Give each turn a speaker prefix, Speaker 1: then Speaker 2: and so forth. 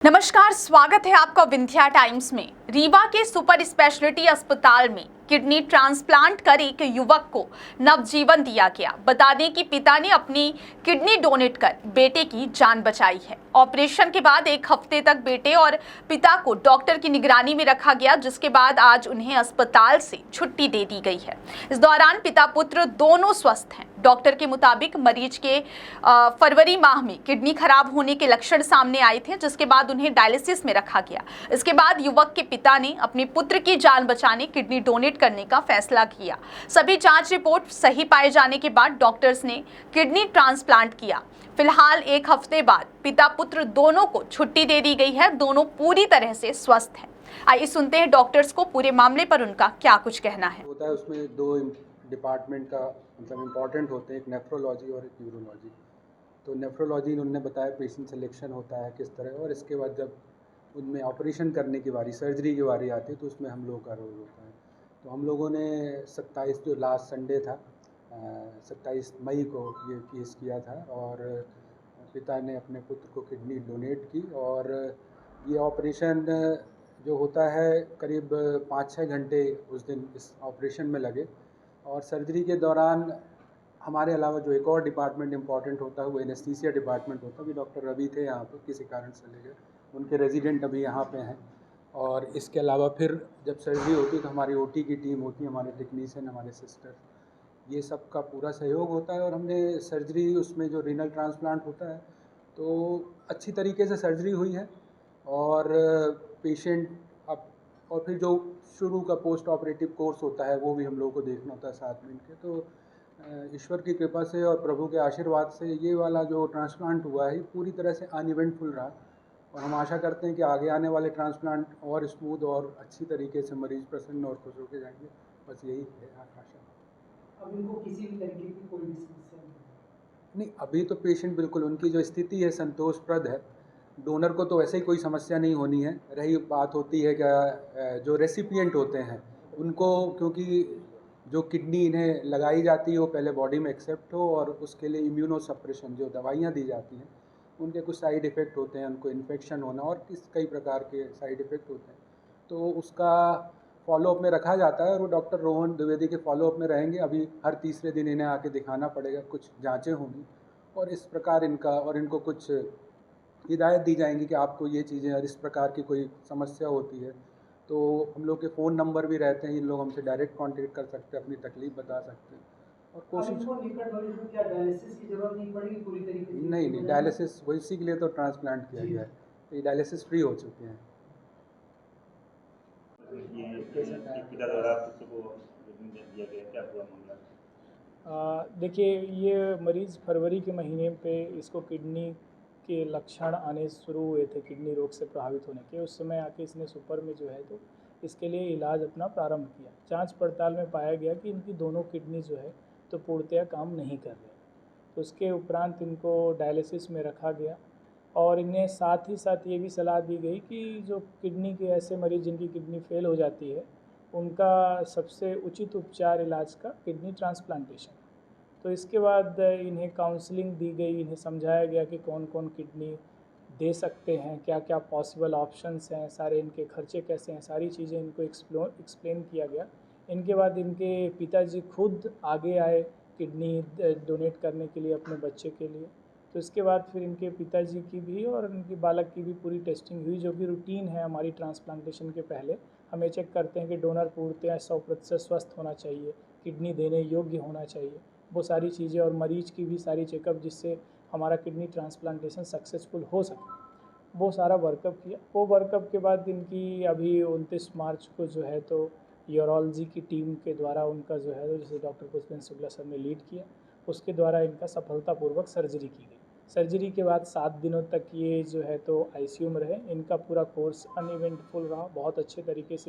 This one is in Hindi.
Speaker 1: नमस्कार, स्वागत है आपका विंध्या टाइम्स में। रीवा के सुपर स्पेशलिटी अस्पताल में किडनी ट्रांसप्लांट कर एक युवक को नवजीवन दिया गया। बता दें कि पिता ने अपनी किडनी डोनेट कर बेटे की जान बचाई है। ऑपरेशन के बाद एक हफ्ते तक बेटे और पिता को डॉक्टर की निगरानी में रखा गया, जिसके बाद आज उन्हें अस्पताल से छुट्टी दे दी गई है। इस दौरान पिता पुत्र दोनों स्वस्थ हैं। डॉक्टर के मुताबिक मरीज के फरवरी माह में किडनी खराब होने के लक्षण सामने आए थे, जिसके बाद उन्हें डायलिसिस में रखा गया। इसके बाद युवक के पिता ने अपने पुत्र की जान बचाने किडनी डोनेट करने का फैसला किया। सभी जांच रिपोर्ट सही पाए जाने के बाद डॉक्टर्स ने किडनी ट्रांसप्लांट किया। फिलहाल एक हफ्ते बाद पिता पुत्र दोनों को छुट्टी दे दी गई है। दोनों पूरी तरह से स्वस्थ हैं। आइए सुनते हैं डॉक्टर्स को पूरे मामले पर उनका क्या कुछ कहना है।
Speaker 2: होता है उसमें दो डिपार्टमेंट का मतलब इम्पॉर्टेंट होते हैं, एक नेफ्रोलॉजी और एक यूरोलॉजी। तो नेफ्रोलॉजी उन्होंने बताया पेशेंट सिलेक्शन होता है किस तरह, और इसके बाद जब उनमें ऑपरेशन करने की बारी, सर्जरी की बारी आती है तो उसमें हम लोगों का रोल होता है। तो हम लोगों ने 27 जो लास्ट संडे था 27 मई को ये केस किया था, और पिता ने अपने पुत्र को किडनी डोनेट की। और ये ऑपरेशन जो होता है करीब 5-6 घंटे उस दिन इस ऑपरेशन में लगे। और सर्जरी के दौरान हमारे अलावा जो एक और डिपार्टमेंट इम्पॉर्टेंट होता है वो एनेस्थीसिया डिपार्टमेंट होता है। अभी डॉक्टर रवि थे यहाँ पे, किसी कारण से ले गए, उनके रेजिडेंट अभी यहाँ पे हैं। और इसके अलावा फिर जब सर्जरी होती है तो हमारी ओटी की टीम होती है, हमारे टेक्नीशियन, हमारे सिस्टर, ये सब का पूरा सहयोग होता है। और हमने सर्जरी उसमें जो रीनल ट्रांसप्लांट होता है तो अच्छी तरीके से सर्जरी हुई है। और पेशेंट अब और फिर जो शुरू का पोस्ट ऑपरेटिव कोर्स होता है वो भी हम लोगों को देखना होता है साथ में इनके। तो ईश्वर की कृपा से और प्रभु के आशीर्वाद से ये वाला जो ट्रांसप्लांट हुआ है पूरी तरह से अनइवेंटफुल रहा। और हम आशा करते हैं कि आगे आने वाले ट्रांसप्लांट और स्मूथ और अच्छी तरीके से मरीज प्रसन्न और खुश होकर जाएंगे। बस यही है आशा।
Speaker 3: अब इनको किसी भी तरीके की कोई भी समस्या
Speaker 2: नहीं, अभी तो पेशेंट बिल्कुल, उनकी जो स्थिति है संतोषप्रद है। डोनर को तो वैसे ही कोई समस्या नहीं होनी है। रही बात होती है क्या जो रेसिपिएंट होते हैं उनको, क्योंकि जो किडनी इन्हें लगाई जाती है वो पहले बॉडी में एक्सेप्ट हो, और उसके लिए इम्यूनो सप्रेशन जो दवाइयाँ दी जाती हैं उनके कुछ साइड इफ़ेक्ट होते हैं, उनको इन्फेक्शन होना और कई प्रकार के साइड इफ़ेक्ट होते हैं। तो उसका फॉलोअप में रखा जाता है और वो डॉक्टर रोहन द्विवेदी के फॉलोअप में रहेंगे। अभी हर तीसरे दिन इन्हें आके दिखाना पड़ेगा, कुछ जांचें होंगी और इस प्रकार इनका, और इनको कुछ हिदायत दी जाएंगी कि आपको ये चीज़ें, और इस प्रकार की कोई समस्या होती है तो हम लोग के फ़ोन नंबर भी रहते हैं, इन लोग हमसे डायरेक्ट कांटेक्ट कर सकते हैं, अपनी तकलीफ़ बता सकते हैं। और कोशिश
Speaker 3: निकट भविष्य में क्या डायलिसिस की जरूरत नहीं पड़ेगी पूरी तरीके से?
Speaker 2: नहीं, डायलिसिस इसी के लिए तो ट्रांसप्लांट किया गया है। ये डायलिसिस फ्री हो चुके हैं।
Speaker 4: पिता द्वारा पुत्र को दिया गया, क्या पूरा मामला?
Speaker 5: देखिए, ये मरीज़ फरवरी के महीने पे इसको किडनी के लक्षण आने शुरू हुए थे, किडनी रोग से प्रभावित होने के। उस समय आके इसने सुपर में जो है तो इसके लिए इलाज अपना प्रारंभ किया। जांच पड़ताल में पाया गया कि इनकी दोनों किडनी जो है तो पूर्णतया काम नहीं कर रहे। तो उसके उपरांत इनको डायलिसिस में रखा गया और इन्हें साथ ही साथ ये भी सलाह दी गई कि जो किडनी के ऐसे मरीज़ जिनकी किडनी फेल हो जाती है उनका सबसे उचित उपचार इलाज का किडनी ट्रांसप्लांटेशन। तो इसके बाद इन्हें काउंसलिंग दी गई, इन्हें समझाया गया कि कौन कौन किडनी दे सकते हैं, क्या क्या पॉसिबल ऑप्शंस हैं, सारे इनके खर्चे कैसे हैं, सारी चीज़ें इनको एक्सप्लेन किया गया। इनके बाद इनके पिताजी खुद आगे आए किडनी डोनेट करने के लिए अपने बच्चे के लिए। तो इसके बाद फिर इनके पिताजी की भी और इनकी बालक की भी पूरी टेस्टिंग हुई, जो कि रूटीन है हमारी ट्रांसप्लांटेशन के पहले। हमें चेक करते हैं कि डोनर पूर्णतः 100% स्वस्थ होना चाहिए, किडनी देने योग्य होना चाहिए, वो सारी चीज़ें, और मरीज की भी सारी चेकअप जिससे हमारा किडनी ट्रांसप्लांटेशन सक्सेसफुल हो सके, वो सारा वर्कअप किया। वो वर्कअप के बाद इनकी अभी 29 मार्च को जो है तो यूरोलॉजी की टीम के द्वारा उनका जो है तो जैसे डॉक्टर पुष्पेंद्र शुक्ला सर ने लीड किया, उसके द्वारा इनका सफलतापूर्वक सर्जरी की गई। सर्जरी के बाद 7 दिनों तक ये जो है तो आईसीयू में रहे। इनका पूरा कोर्स अनइवेंटफुल रहा, बहुत अच्छे तरीके से